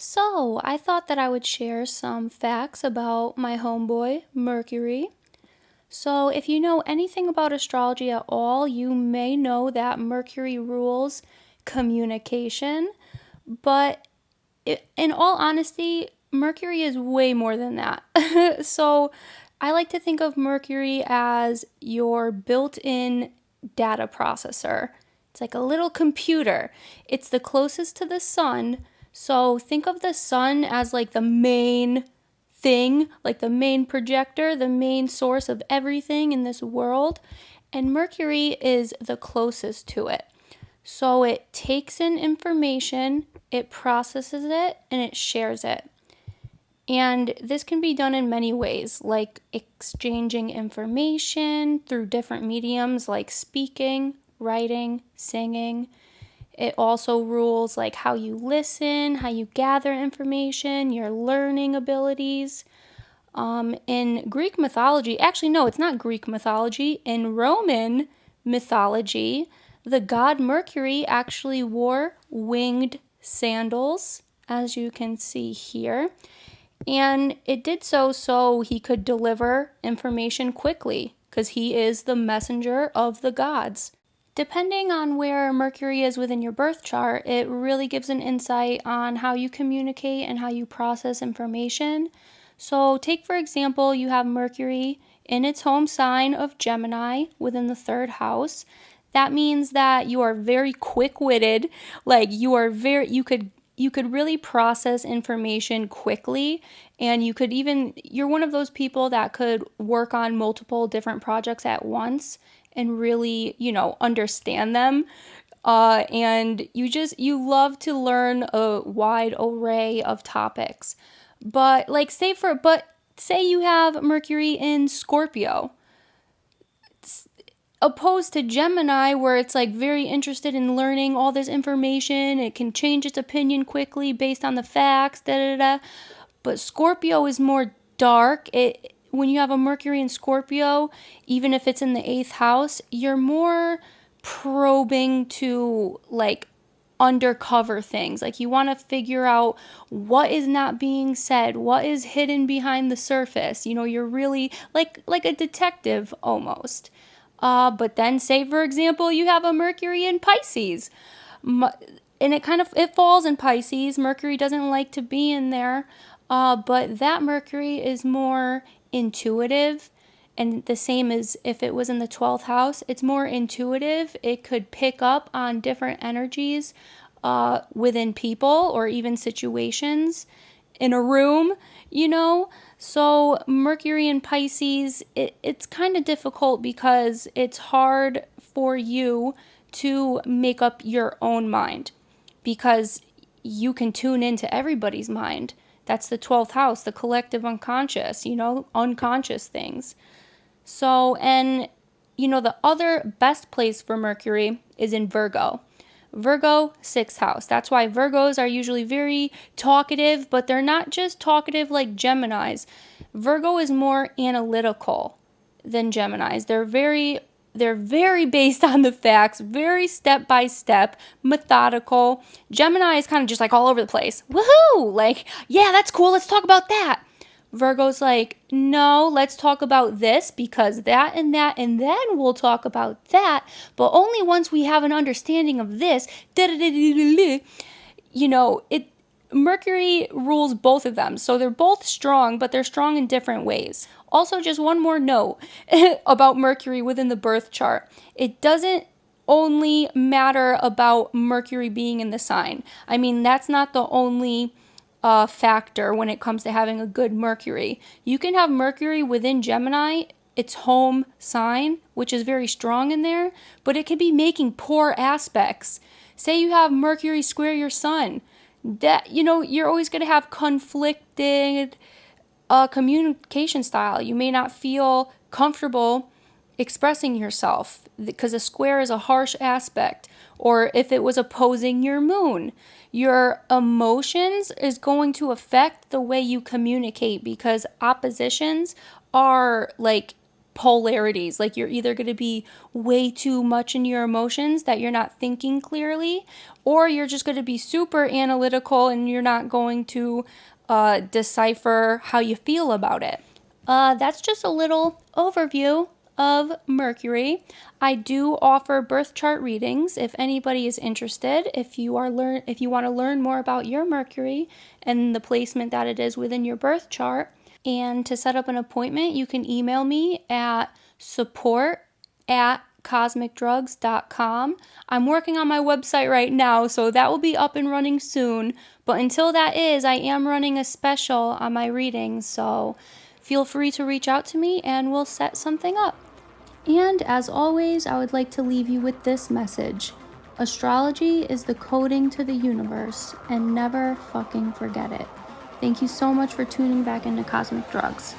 So, I thought that I would share some facts about my homeboy, Mercury. So, if you know anything about astrology at all, you may know that Mercury rules communication, but in all honesty, Mercury is way more than that. So, I like to think of Mercury as your built in data processor. It's like a little computer. It's the closest to the sun. So, think of the sun as like the main thing, like the main projector, the main source of everything in this world. And Mercury is the closest to it. So it takes in information, it processes it, and it shares it. And this can be done in many ways, like exchanging information through different mediums like speaking, writing, singing. It also rules like how you listen, how you gather information, your learning abilities. In Greek mythology, actually, no, it's not Greek mythology. In Roman mythology, the god Mercury actually wore winged sandals, as you can see here. And it did so he could deliver information quickly, because he is the messenger of the gods. Depending on where Mercury is within your birth chart, it really gives an insight on how you communicate and how you process information. So, take for example, you have Mercury in its home sign of Gemini within the third house. That means that you are very quick-witted, like you could really process information quickly, and you're one of those people that could work on multiple different projects at once and really, understand them. And you love to learn a wide array of topics. Say you have Mercury in Scorpio, opposed to Gemini, where it's like very interested in learning all this information. It can change its opinion quickly based on the facts, da da da. But Scorpio is more dark. When you have a Mercury in Scorpio, even if it's in the 8th house, you're more probing to like undercover things. Like you want to figure out what is not being said, what is hidden behind the surface. You're really like a detective almost. But then say for example you have a Mercury in Pisces. And it falls in Pisces. Mercury doesn't like to be in there. But that Mercury is more intuitive, and the same as if it was in the 12th house, it's more intuitive. It could pick up on different energies within people or even situations in a room, So Mercury in Pisces, it's kind of difficult because it's hard for you to make up your own mind, because you can tune into everybody's mind. That's the 12th house, the collective unconscious, unconscious things. So, and, the other best place for Mercury is in Virgo. Virgo, 6th house. That's why Virgos are usually very talkative, but they're not just talkative like Geminis. Virgo is more analytical than Geminis. They're very based on the facts, very step by step, methodical. Gemini is kind of just like all over the place. Woohoo! Like, yeah, that's cool. Let's talk about that. Virgo's like, no, let's talk about this because that, and then we'll talk about that, but only once we have an understanding of this. Mercury rules both of them, so they're both strong, but they're strong in different ways. Also, just one more note about Mercury within the birth chart. It doesn't only matter about Mercury being in the sign. I mean, that's not the only factor when it comes to having a good Mercury. You can have Mercury within Gemini, its home sign, which is very strong in there, but it could be making poor aspects. Say you have Mercury square your sun. That, you're always going to have conflicted communication style. You may not feel comfortable expressing yourself because a square is a harsh aspect. Or if it was opposing your moon, your emotions is going to affect the way you communicate, because oppositions are like polarities. Like, you're either going to be way too much in your emotions that you're not thinking clearly, or you're just going to be super analytical and you're not going to decipher how you feel about it. That's just a little overview of Mercury. I do offer birth chart readings if anybody is interested. If you want to learn more about your Mercury and the placement that it is within your birth chart, and to set up an appointment, you can email me at support@cosmicdrugz.com. I'm working on my website right now, so that will be up and running soon. But until that is, I am running a special on my readings, so feel free to reach out to me and we'll set something up. And as always, I would like to leave you with this message. Astrology is the coding to the universe, and never fucking forget it. Thank you so much for tuning back into Cosmic Drugz.